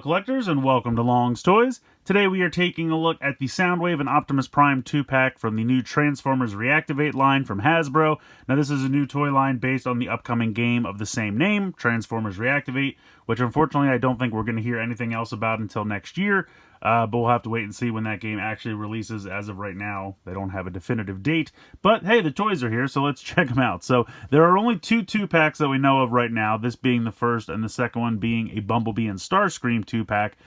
fellow collectors, and welcome to Long's Toys. Today we are taking a look at the Soundwave and Optimus Prime 2-pack from the new Transformers Reactivate line from Hasbro. Now this is a new toy line based on the upcoming game of the same name, Transformers Reactivate, which unfortunately I don't think we're going to hear anything else about until next year. But we'll have to wait and see when that game actually releases. As of right now, they don't have a definitive date. But hey, the toys are here, so let's check them out. So there are only two 2-packs that we know of right now, this being the first and the second one being a Bumblebee and Starscream 2-pack.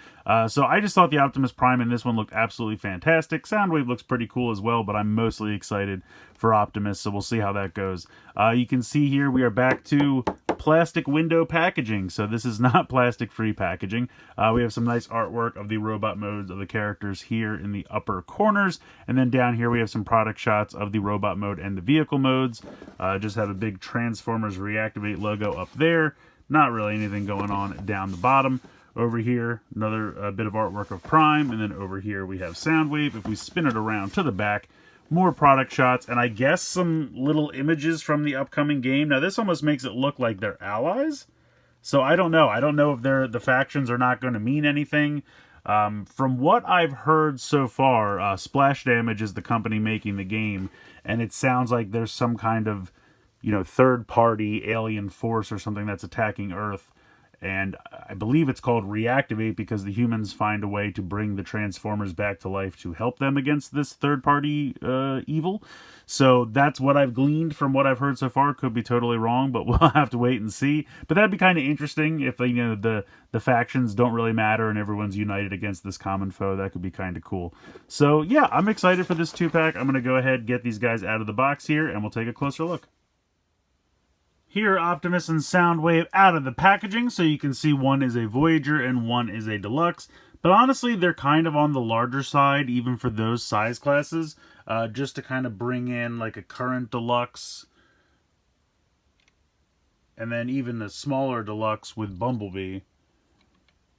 So I just thought the Optimus Prime in this one looked absolutely fantastic. Soundwave looks pretty cool as well, but I'm mostly excited for Optimus, so we'll see how that goes. You can see here we are back to plastic window packaging, so this is not plastic-free packaging. We have some nice artwork of the robot modes of the characters here in the upper corners, and then down here we have some product shots of the robot mode and the vehicle modes. Just have a big Transformers Reactivate logo up there. Not really anything going on down the bottom. Over here, another bit of artwork of Prime, and then over here we have Soundwave. If we spin it around to the back, more product shots, and I guess some little images from the upcoming game. Now this almost makes it look like they're allies, so I don't know. I don't know if the factions are not going to mean anything. From what I've heard so far, Splash Damage is the company making the game, and it sounds like there's some kind of, third-party alien force or something that's attacking Earth. And I believe it's called Reactivate because the humans find a way to bring the Transformers back to life to help them against this third-party evil. So that's what I've gleaned from what I've heard so far. Could be totally wrong, but we'll have to wait and see. But that'd be kind of interesting if the factions don't really matter and everyone's united against this common foe. That could be kind of cool. So yeah, I'm excited for this 2-pack. I'm going to go ahead and get these guys out of the box here, and we'll take a closer look. Here, Optimus and Soundwave out of the packaging, so you can see one is a Voyager and one is a Deluxe. But honestly, they're kind of on the larger side, even for those size classes, just to kind of bring in like a current Deluxe, and then even a smaller Deluxe with Bumblebee.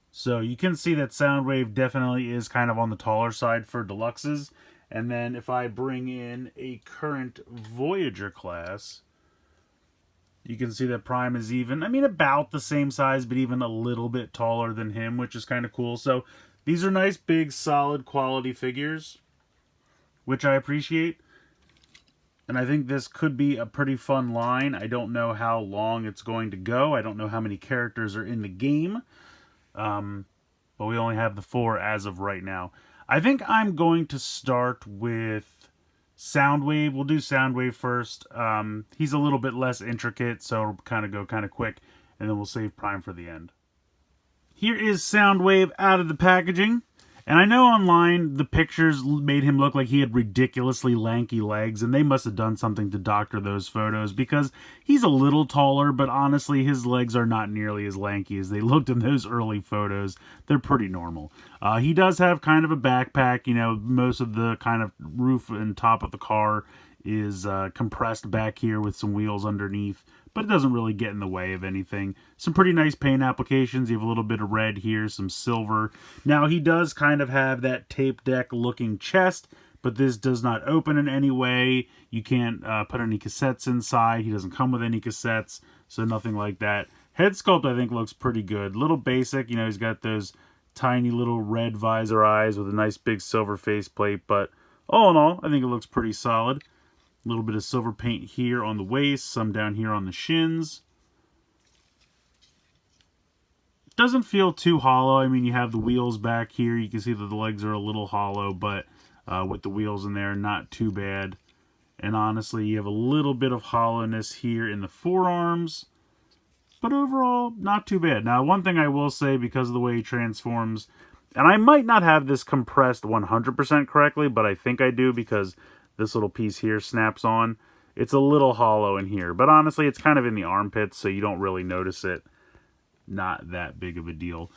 So you can see that Soundwave definitely is kind of on the taller side for Deluxes. And then if I bring in a current Voyager class, you can see that Prime is even, about the same size, but even a little bit taller than him, which is kind of cool. So these are nice, big, solid quality figures, which I appreciate. And I think this could be a pretty fun line. I don't know how long it's going to go. I don't know how many characters are in the game. But we only have the 4 as of right now. I think I'm going to start with Soundwave. We'll do Soundwave first. He's a little bit less intricate, so it'll kind of go kind of quick, and then we'll save Prime for the end. Here is Soundwave out of the packaging. And I know online the pictures made him look like he had ridiculously lanky legs, and they must have done something to doctor those photos because he's a little taller, but honestly his legs are not nearly as lanky as they looked in those early photos. They're pretty normal. He does have kind of a backpack. Most of the kind of roof and top of the car is compressed back here with some wheels underneath, but it doesn't really get in the way of anything. Some pretty nice paint applications. You have a little bit of red here, some silver. Now, he does kind of have that tape deck looking chest, but this does not open in any way. You can't put any cassettes inside. He doesn't come with any cassettes, so nothing like that. Head sculpt, I think, looks pretty good. Little basic. He's got those tiny little red visor eyes with a nice big silver faceplate, but all in all, I think it looks pretty solid. A little bit of silver paint here on the waist, some down here on the shins. It doesn't feel too hollow. You have the wheels back here. You can see that the legs are a little hollow, but with the wheels in there, not too bad. And honestly, you have a little bit of hollowness here in the forearms, but overall, not too bad. Now, one thing I will say, because of the way he transforms, and I might not have this compressed 100% correctly, but I think I do because this little piece here snaps on. It's a little hollow in here, but honestly, it's kind of in the armpits, so you don't really notice it. Not that big of a deal.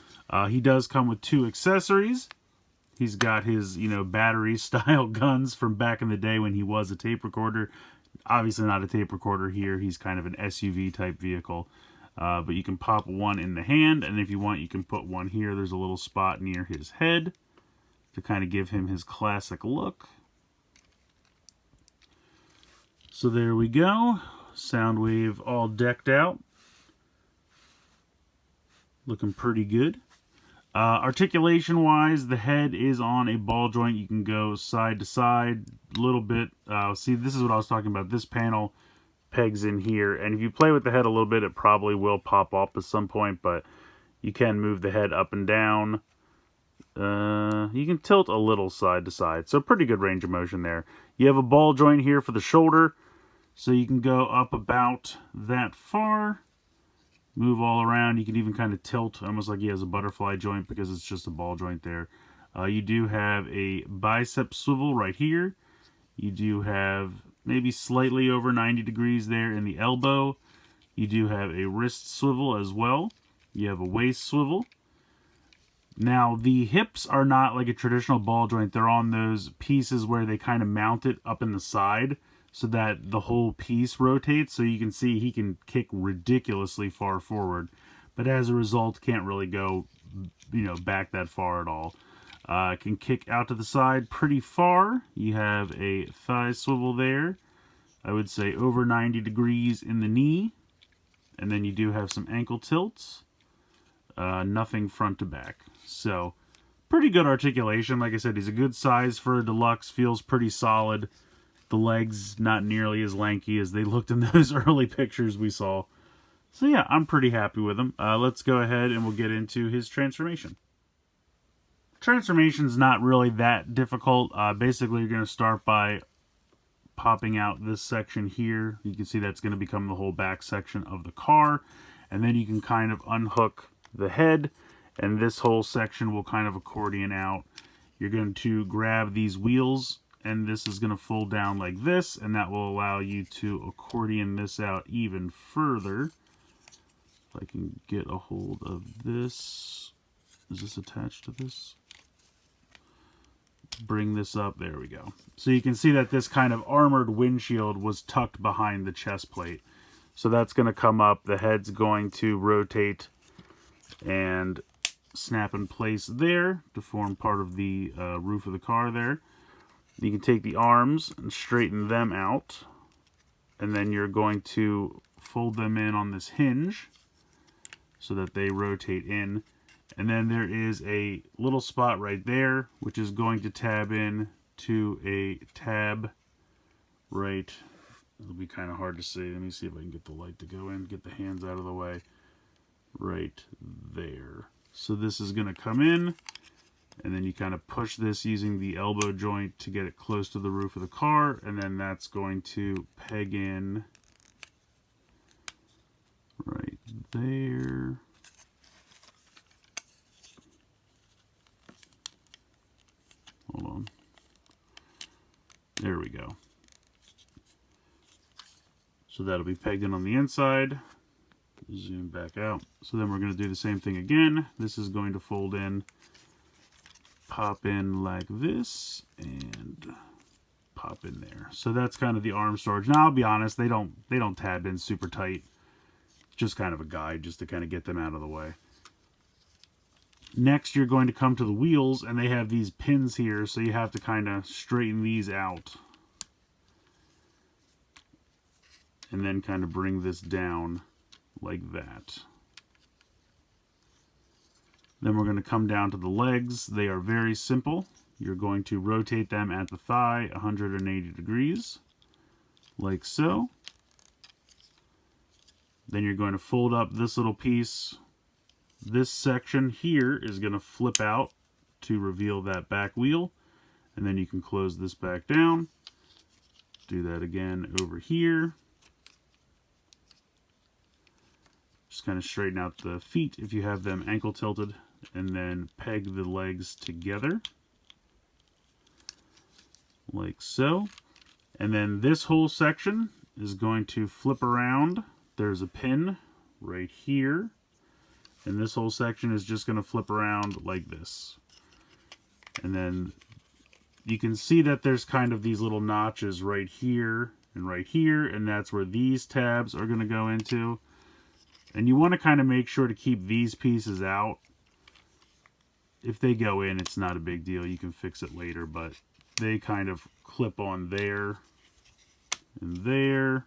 He does come with 2 accessories. He's got his, battery-style guns from back in the day when he was a tape recorder. Obviously not a tape recorder here. He's kind of an SUV-type vehicle. But you can pop one in the hand, and if you want, you can put one here. There's a little spot near his head to kind of give him his classic look. So there we go. Soundwave all decked out. Looking pretty good. Articulation wise, the head is on a ball joint. You can go side to side a little bit. See, this is what I was talking about. This panel pegs in here, and if you play with the head a little bit, it probably will pop off at some point, but you can move the head up and down. You can tilt a little side to side, so pretty good range of motion there. You have a ball joint here for the shoulder, so you can go up about that far, move all around. You can even kind of tilt, almost like he has a butterfly joint because it's just a ball joint there. You do have a bicep swivel right here. You do have maybe slightly over 90 degrees there in the elbow. You do have a wrist swivel as well. You have a waist swivel. Now, the hips are not like a traditional ball joint. They're on those pieces where they kind of mount it up in the side so that the whole piece rotates. So you can see he can kick ridiculously far forward. But as a result, can't really go, back that far at all. Can kick out to the side pretty far. You have a thigh swivel there. I would say over 90 degrees in the knee. And then you do have some ankle tilts. Nothing front to back. So, pretty good articulation. Like I said, he's a good size for a deluxe. Feels pretty solid. The legs not nearly as lanky as they looked in those early pictures we saw. So yeah, I'm pretty happy with him. Let's go ahead and we'll get into his transformation. Transformation's not really that difficult. Basically, you're going to start by popping out this section here. You can see that's going to become the whole back section of the car. And then you can kind of unhook the head, and this whole section will kind of accordion out. You're going to grab these wheels, and this is going to fold down like this, and that will allow you to accordion this out even further. If I can get a hold of this. Is this attached to this? Bring this up. There we go. So you can see that this kind of armored windshield was tucked behind the chest plate. So that's going to come up. The head's going to rotate and snap in place there to form part of the roof of the car there. You can take the arms and straighten them out, and then you're going to fold them in on this hinge so that they rotate in. And then there is a little spot right there which is going to tab in to a tab right. It'll be kind of hard to see. Let me see if I can get the light to go in, get the hands out of the way. Right there. So this is going to come in, and then you kind of push this using the elbow joint to get it close to the roof of the car, and then that's going to peg in right there. Hold on. There we go. So that'll be pegged in on the inside. Zoom back out. So then we're going to do the same thing again. This is going to fold in, pop in like this, and pop in there. So that's kind of the arm storage. Now I'll be honest, they don't tab in super tight. Just kind of a guide just to kind of get them out of the way. Next you're going to come to the wheels, and they have these pins here, so you have to kind of straighten these out. And then kind of bring this down like that. Then we're going to come down to the legs. They are very simple. You're going to rotate them at the thigh 180 degrees, like so. Then you're going to fold up this little piece. This section here is going to flip out to reveal that back wheel. And then you can close this back down. Do that again over here. Just kind of straighten out the feet if you have them ankle tilted, and then peg the legs together like so. And then this whole section is going to flip around. There's a pin right here, and this whole section is just going to flip around like this. And then you can see that there's kind of these little notches right here, and that's where these tabs are going to go into. And you want to kind of make sure to keep these pieces out. If they go in, it's not a big deal. You can fix it later, but they kind of clip on there and there.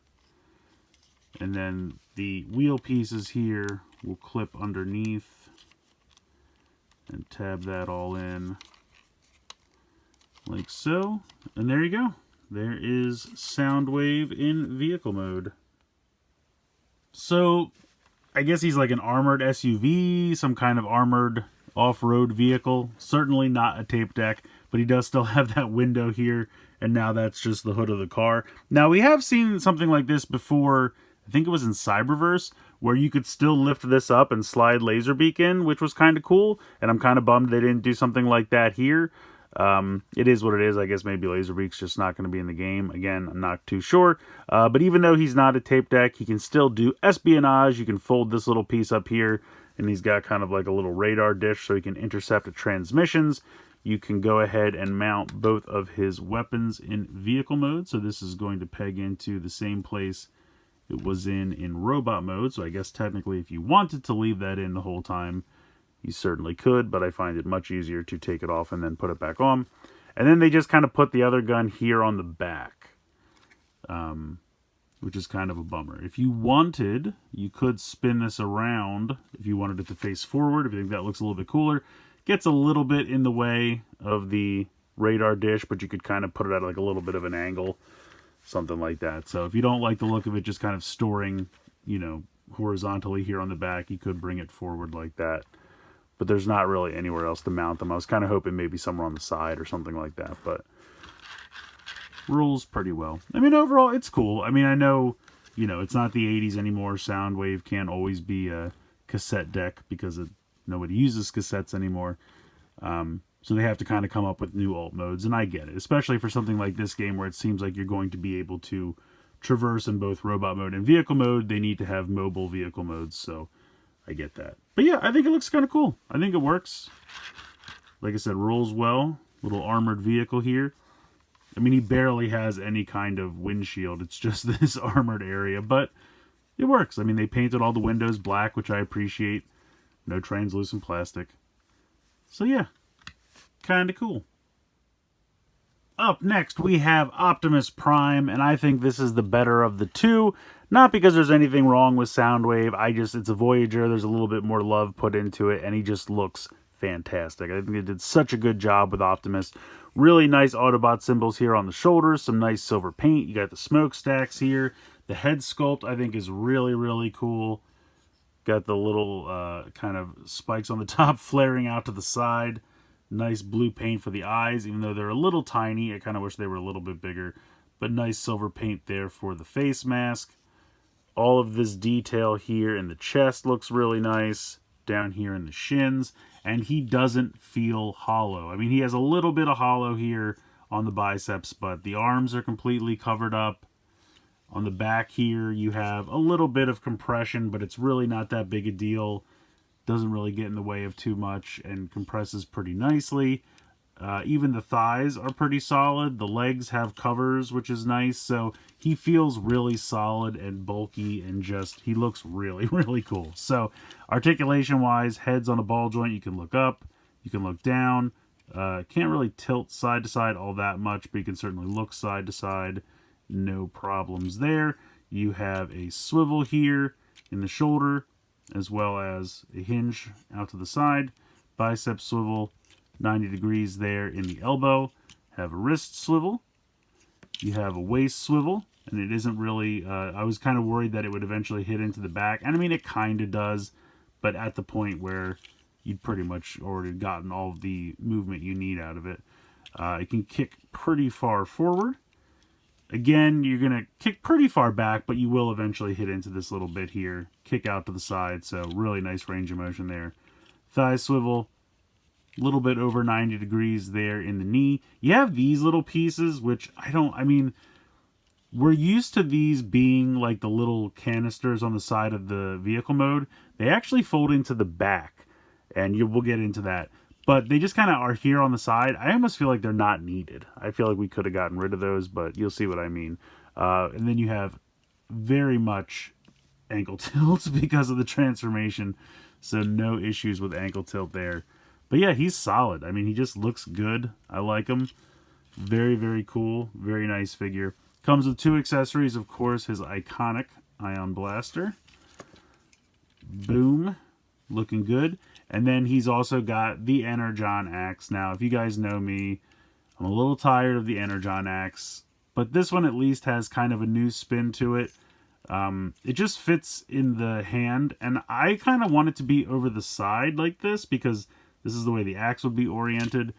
And then the wheel pieces here will clip underneath And tab that all in like so. And there you go. There is Soundwave in vehicle mode. So, I guess he's like an armored SUV, some kind of armored off-road vehicle. Certainly not a tape deck, but he does still have that window here, and now that's just the hood of the car. Now, we have seen something like this before. I think it was in Cyberverse, where you could still lift this up and slide Laserbeak in, which was kind of cool, and I'm kind of bummed they didn't do something like that here. It is what it is. I guess maybe Laserbeak's just not going to be in the game. Again, I'm not too sure. But even though he's not a tape deck, he can still do espionage. You can fold this little piece up here, and he's got kind of like a little radar dish so he can intercept the transmissions. You can go ahead and mount both of his weapons in vehicle mode. So this is going to peg into the same place it was in robot mode. So I guess technically if you wanted to leave that in the whole time, you certainly could, but I find it much easier to take it off and then put it back on. And then they just kind of put the other gun here on the back, which is kind of a bummer. If you wanted, you could spin this around if you wanted it to face forward, if you think that looks a little bit cooler. Gets a little bit in the way of the radar dish, but you could kind of put it at like a little bit of an angle, something like that. So if you don't like the look of it just kind of storing, you know, horizontally here on the back, you could bring it forward like that. But there's not really anywhere else to mount them. I was kind of hoping maybe somewhere on the side or something like that, but rules pretty well. I mean, overall, it's cool. I mean, I know, you know, it's not the 80s anymore. Soundwave can't always be a cassette deck because nobody uses cassettes anymore. So they have to kind of come up with new alt modes, and I get it. Especially for something like this game where it seems like you're going to be able to traverse in both robot mode and vehicle mode. They need to have mobile vehicle modes, so I get that. But yeah, I think it looks kind of cool. I think it works. Like I said, rolls well. Little armored vehicle here. I mean, he barely has any kind of windshield. It's just this armored area, but it works. I mean, they painted all the windows black, which I appreciate. No translucent plastic. So yeah, kind of cool. Up next, we have Optimus Prime, and I think this is the better of the two. Not because there's anything wrong with Soundwave. It's a Voyager. There's a little bit more love put into it, and he just looks fantastic. I think they did such a good job with Optimus. Really nice Autobot symbols here on the shoulders. Some nice silver paint. You got the smokestacks here. The head sculpt, I think, is really, really cool. Got the little kind of spikes on the top flaring out to the side. Nice blue paint for the eyes, even though they're a little tiny. I kind of wish they were a little bit bigger. But nice silver paint there for the face mask. All of this detail here in the chest looks really nice. Down here in the shins. And he doesn't feel hollow. I mean, he has a little bit of hollow here on the biceps, but the arms are completely covered up. On the back here, you have a little bit of compression, but it's really not that big a deal. Doesn't really get in the way of too much and compresses pretty nicely. Even the thighs are pretty solid. The legs have covers, which is nice. So he feels really solid and bulky and just, he looks really, really cool. So articulation-wise, head's on a ball joint. You can look up, you can look down. Can't really tilt side to side all that much, but you can certainly look side to side. No problems there. You have a swivel here in the shoulder, as well as a hinge out to the side. Bicep swivel, 90 degrees there in the elbow. Have a wrist swivel. You have a waist swivel, and it isn't really, I was kind of worried that it would eventually hit into the back. And I mean, it kind of does, but at the point where you'd pretty much already gotten all of the movement you need out of it. It can kick pretty far forward. Again, you're going to kick pretty far back, but you will eventually hit into this little bit here. Kick out to the side, so really nice range of motion there. Thigh swivel, a little bit over 90 degrees there in the knee. You have these little pieces, which I mean, we're used to these being like the little canisters on the side of the vehicle mode. They actually fold into the back, and we'll get into that. But they just kind of are here on the side. I almost feel like they're not needed. I feel like we could have gotten rid of those, but you'll see what I mean. And then you have very much ankle tilt because of the transformation. So no issues with ankle tilt there. But yeah, he's solid. I mean, he just looks good. I like him. Very, very cool. Very nice figure. Comes with two accessories, of course. His iconic Ion Blaster. Boom. Looking good. And then he's also got the Energon axe. Now, if you guys know me, I'm a little tired of the Energon axe, but this one at least has kind of a new spin to it. It just fits in the hand, and I kind of want it to be over the side like this because this is the way the axe would be oriented.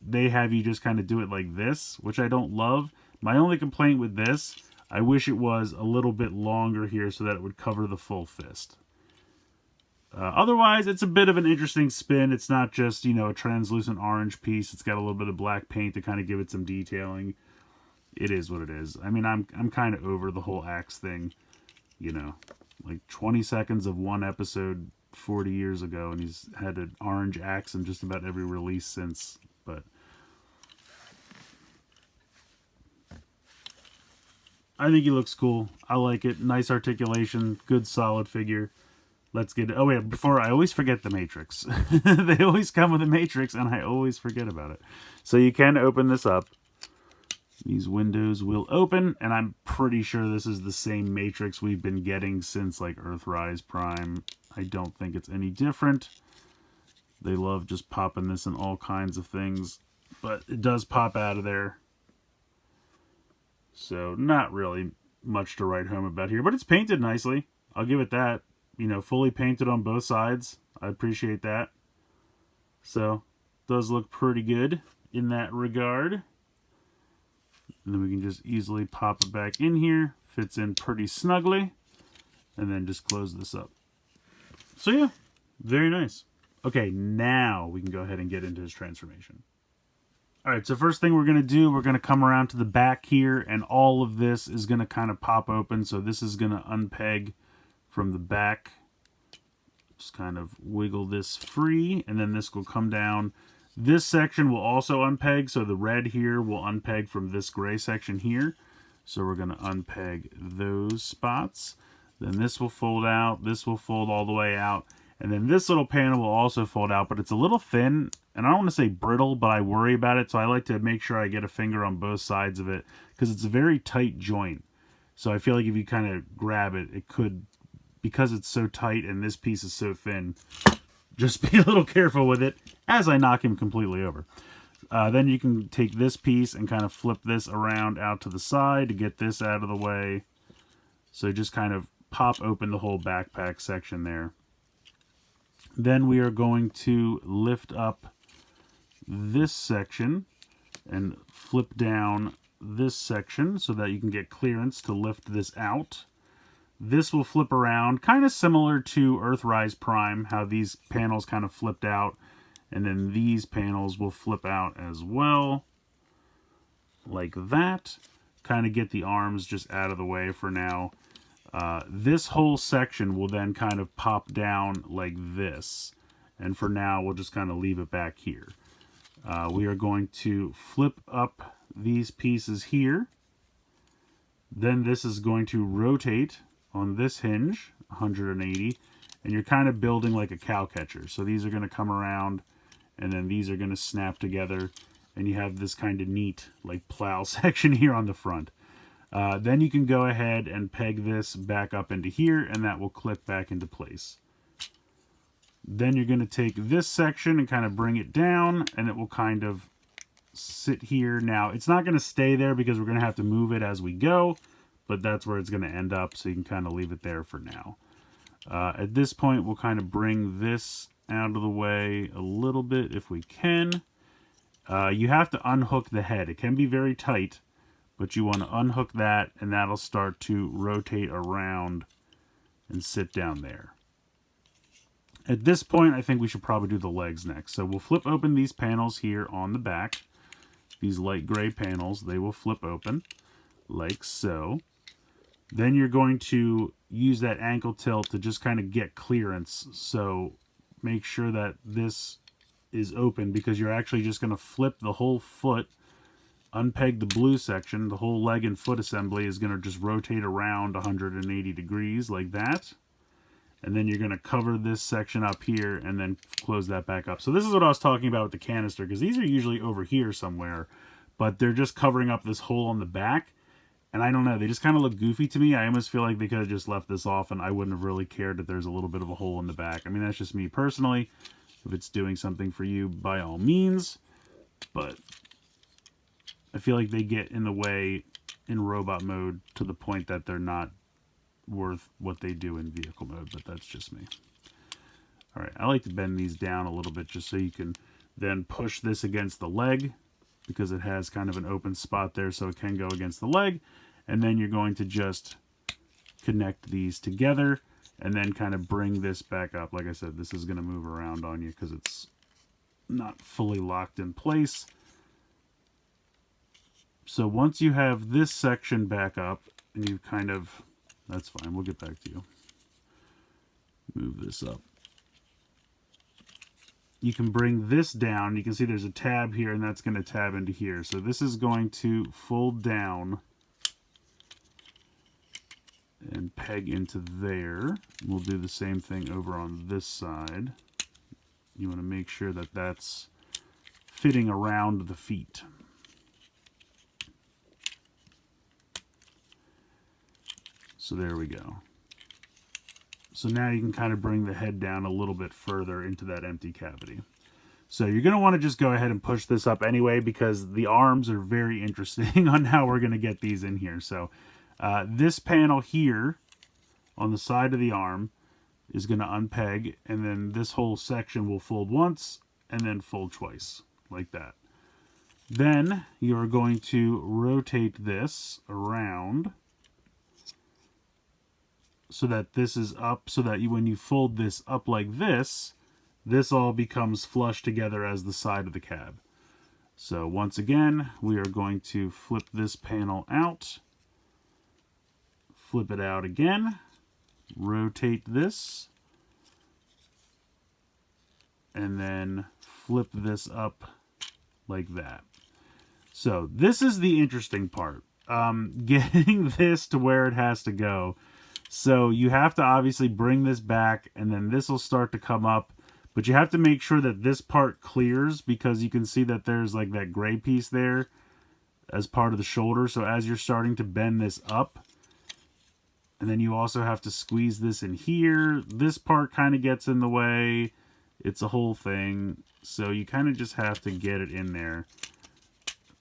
They have you just kind of do it like this, which I don't love. My only complaint with this, I wish it was a little bit longer here so that it would cover the full fist. Otherwise, it's a bit of an interesting spin. It's not just, you know, a translucent orange piece. It's got a little bit of black paint to kind of give it some detailing. It is what it is. I mean, I'm kind of over the whole axe thing. You know, like 20 seconds of one episode 40 years ago, and he's had an orange axe in just about every release since. But I think he looks cool. I like it. Nice articulation. Good solid figure. Let's get it. Oh, wait, before I always forget the Matrix. They always come with a Matrix, and I always forget about it. So you can open this up. These windows will open, and I'm pretty sure this is the same Matrix we've been getting since, like, Earthrise Prime. I don't think it's any different. They love just popping this in all kinds of things, but it does pop out of there. So, not really much to write home about here, but it's painted nicely. I'll give it that. You know, fully painted on both sides. I appreciate that. So, does look pretty good in that regard. And then we can just easily pop it back in here. Fits in pretty snugly. And then just close this up. So yeah, very nice. Okay, now we can go ahead and get into his transformation. Alright, so first thing we're going to do, we're going to come around to the back here. And all of this is going to kind of pop open. So this is going to unpeg from the back. Just kind of wiggle this free. And then this will come down. This section will also unpeg, so the red here will unpeg from this gray section here. So we're going to unpeg those spots. Then this will fold out, this will fold all the way out, and then this little panel will also fold out, but it's a little thin, and I don't want to say brittle, but I worry about it, so I like to make sure I get a finger on both sides of it, because it's a very tight joint. So I feel like if you kind of grab it, it could, because it's so tight and this piece is so thin, just be a little careful with it as I knock him completely over. Then you can take this piece and kind of flip this around out to the side to get this out of the way. So just kind of pop open the whole backpack section there. Then we are going to lift up this section and flip down this section so that you can get clearance to lift this out. This will flip around, kind of similar to Earthrise Prime, how these panels kind of flipped out, and then these panels will flip out as well, like that. Kind of get the arms just out of the way for now. This whole section will then kind of pop down like this, and for now we'll just kind of leave it back here. We are going to flip up these pieces here. Then this is going to rotate on this hinge 180, and you're kind of building like a cow catcher. So these are going to come around, and then these are going to snap together, and you have this kind of neat like plow section here on the front. Then you can go ahead and peg this back up into here, and that will clip back into place. Then you're going to take this section and kind of bring it down, and it will kind of sit here. Now, it's not going to stay there because we're going to have to move it as we go, but that's where it's going to end up, so you can kind of leave it there for now. At this point, we'll kind of bring this out of the way a little bit if we can. You have to unhook the head. It can be very tight, but you want to unhook that, and that'll start to rotate around and sit down there. At this point, I think we should probably do the legs next. So we'll flip open these panels here on the back. These light gray panels, they will flip open like so. Then you're going to use that ankle tilt to just kind of get clearance. So make sure that this is open, because you're actually just going to flip the whole foot, unpeg the blue section. The whole leg and foot assembly is going to just rotate around 180 degrees like that. And then you're going to cover this section up here and then close that back up. So this is what I was talking about with the canister, because these are usually over here somewhere, but they're just covering up this hole on the back. And I don't know, they just kind of look goofy to me. I almost feel like they could have just left this off and I wouldn't have really cared that there's a little bit of a hole in the back. I mean, that's just me personally. If it's doing something for you, by all means. But I feel like they get in the way in robot mode to the point that they're not worth what they do in vehicle mode, but that's just me. All right, I like to bend these down a little bit just so you can then push this against the leg, because it has kind of an open spot there, so it can go against the leg. And then you're going to just connect these together and then kind of bring this back up. Like I said, this is going to move around on you because it's not fully locked in place. So once you have this section back up and you kind of, that's fine, we'll get back to you. Move this up. You can bring this down. You can see there's a tab here, and that's going to tab into here. So this is going to fold down and peg into there. We'll do the same thing over on this side. You want to make sure that that's fitting around the feet. So there we go. So now you can kind of bring the head down a little bit further into that empty cavity. So you're going to want to just go ahead and push this up anyway, because the arms are very interesting on how we're going to get these in here. So this panel here on the side of the arm is going to unpeg, and then this whole section will fold once and then fold twice, like that. Then you're going to rotate this around so that this is up, so that when you fold this up like this, this all becomes flush together as the side of the cab. So once again, we are going to flip this panel out, flip it out again, rotate this, and then flip this up like that. So this is the interesting part, getting this to where it has to go. So you have to obviously bring this back, and then this will start to come up, but you have to make sure that this part clears, because you can see that there's like that gray piece there as part of the shoulder. So as you're starting to bend this up, and then you also have to squeeze this in here, this part kind of gets in the way. It's a whole thing. So you kind of just have to get it in there.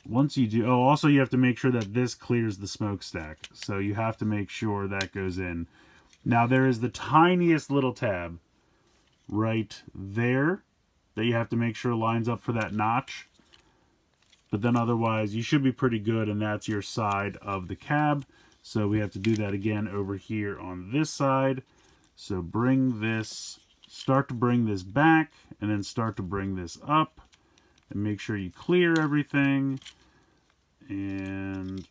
Once you do, oh, also you have to make sure that this clears the smokestack. So you have to make sure that goes in. Now there is the tiniest little tab right there that you have to make sure lines up for that notch. But then otherwise you should be pretty good, and that's your side of the cab. So we have to do that again over here on this side. So bring this, start to bring this back, and then start to bring this up. And make sure you clear everything. And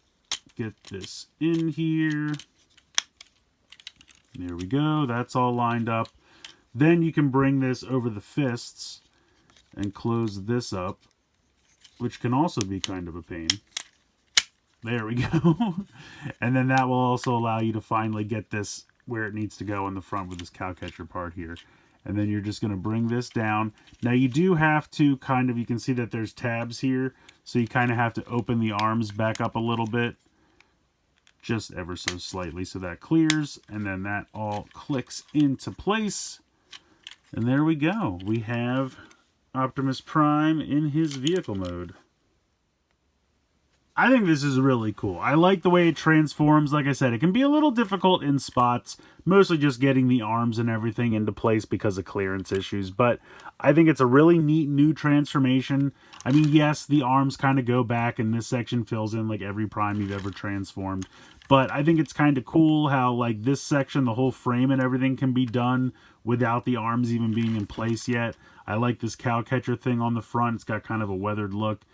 get this in here. There we go. That's all lined up. Then you can bring this over the fists and close this up, which can also be kind of a pain. There we go. And then that will also allow you to finally get this where it needs to go in the front with this cow catcher part here. And then you're just going to bring this down. Now you do have to kind of, you can see that there's tabs here. So you kind of have to open the arms back up a little bit. Just ever so slightly, so that clears. And then that all clicks into place. And there we go. We have Optimus Prime in his vehicle mode. I think this is really cool. I like the way it transforms. Like I said, it can be a little difficult in spots, mostly just getting the arms and everything into place because of clearance issues, but I think it's a really neat new transformation. I mean, yes, the arms kind of go back, and this section fills in like every Prime you've ever transformed, but I think it's kind of cool how like this section, the whole frame and everything can be done without the arms even being in place yet. I like this cow catcher thing on the front. It's got kind of a weathered look.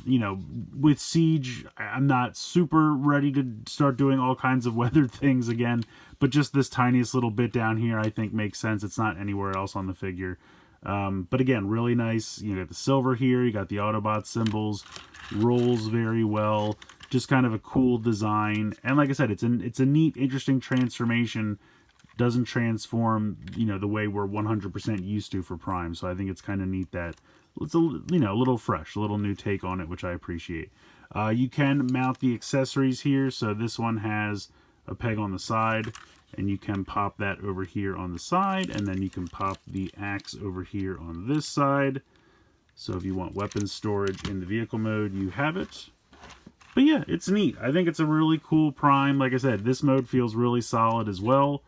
You know, with Siege, I'm not super ready to start doing all kinds of weathered things again, but just this tiniest little bit down here I think makes sense. It's not anywhere else on the figure. But again, really nice. You got the silver here, you got the Autobot symbols, rolls very well, just kind of a cool design. And like I said, it's a neat, interesting transformation. Doesn't transform, you know, the way we're 100% used to for Prime. So I think it's kind of neat that it's a, you know, a little fresh, a little new take on it, which I appreciate. You can mount the accessories here. So this one has a peg on the side, and you can pop that over here on the side, and then you can pop the axe over here on this side. So if you want weapons storage in the vehicle mode, you have it. But yeah, it's neat. I think it's a really cool Prime. Like I said, this mode feels really solid as well.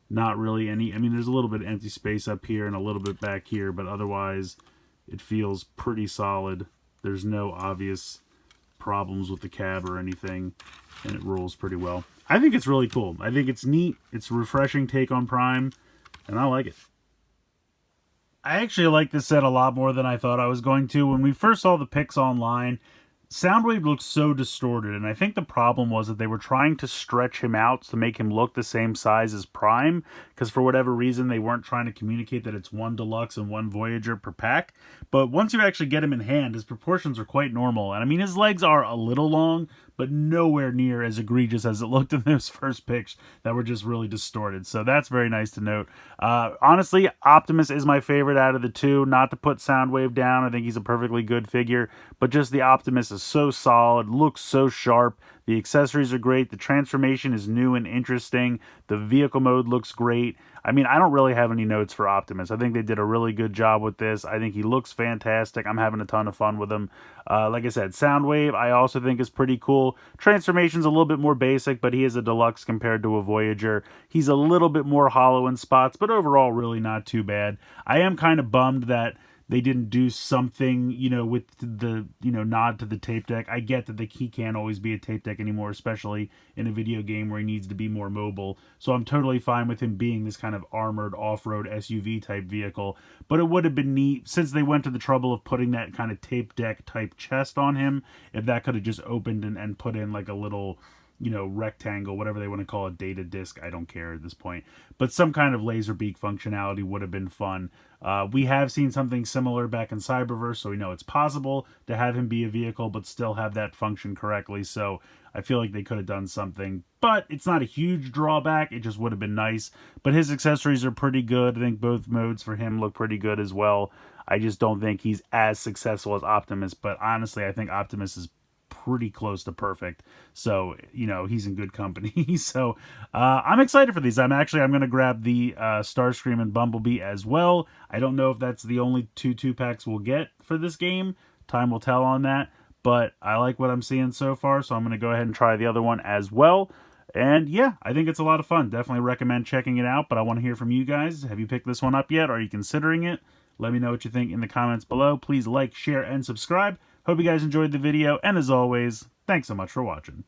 Not really any, I mean, there's a little bit of empty space up here and a little bit back here, but otherwise it feels pretty solid. There's no obvious problems with the cab or anything, and it rolls pretty well. I think it's really cool. I think it's neat. It's a refreshing take on Prime, and I like it. I actually like this set a lot more than I thought I was going to. When we first saw the pics online, Soundwave looked so distorted, and I think the problem was that they were trying to stretch him out to make him look the same size as Prime, because for whatever reason they weren't trying to communicate that it's one Deluxe and one Voyager per pack. But once you actually get him in hand, his proportions are quite normal, and I mean his legs are a little long, but nowhere near as egregious as it looked in those first pics that were just really distorted. So that's very nice to note. Honestly, Optimus is my favorite out of the two. Not to put Soundwave down, I think he's a perfectly good figure, but just the Optimus is so solid, looks so sharp. The accessories are great. The transformation is new and interesting. The vehicle mode looks great. I mean, I don't really have any notes for Optimus. I think they did a really good job with this. I think he looks fantastic. I'm having a ton of fun with him. Like I said, Soundwave I also think is pretty cool. Transformation's a little bit more basic, but he is a Deluxe compared to a Voyager. He's a little bit more hollow in spots, but overall really not too bad. I am kind of bummed that they didn't do something, you know, with the, you know, nod to the tape deck. I get that he can't always be a tape deck anymore, especially in a video game where he needs to be more mobile. So I'm totally fine with him being this kind of armored off-road SUV type vehicle. But it would have been neat, since they went to the trouble of putting that kind of tape deck type chest on him, if that could have just opened and put in like a little, you know, rectangle, whatever they want to call it, data disk, I don't care at this point. But some kind of laser beak functionality would have been fun. We have seen something similar back in Cyberverse, so we know it's possible to have him be a vehicle but still have that function correctly. So I feel like they could have done something, but it's not a huge drawback. It just would have been nice. But his accessories are pretty good. I think both modes for him look pretty good as well. I just don't think he's as successful as Optimus, but honestly, I think Optimus is pretty close to perfect. So, you know, he's in good company. So, I'm excited for these. I'm going to grab the Starscream and Bumblebee as well. I don't know if that's the only two packs we'll get for this game. Time will tell on that. But I like what I'm seeing so far, so I'm going to go ahead and try the other one as well. And yeah, I think it's a lot of fun. Definitely recommend checking it out, but I want to hear from you guys. Have you picked this one up yet? Are you considering it? Let me know what you think in the comments below. Please like, share, and subscribe. Hope you guys enjoyed the video, and as always, thanks so much for watching.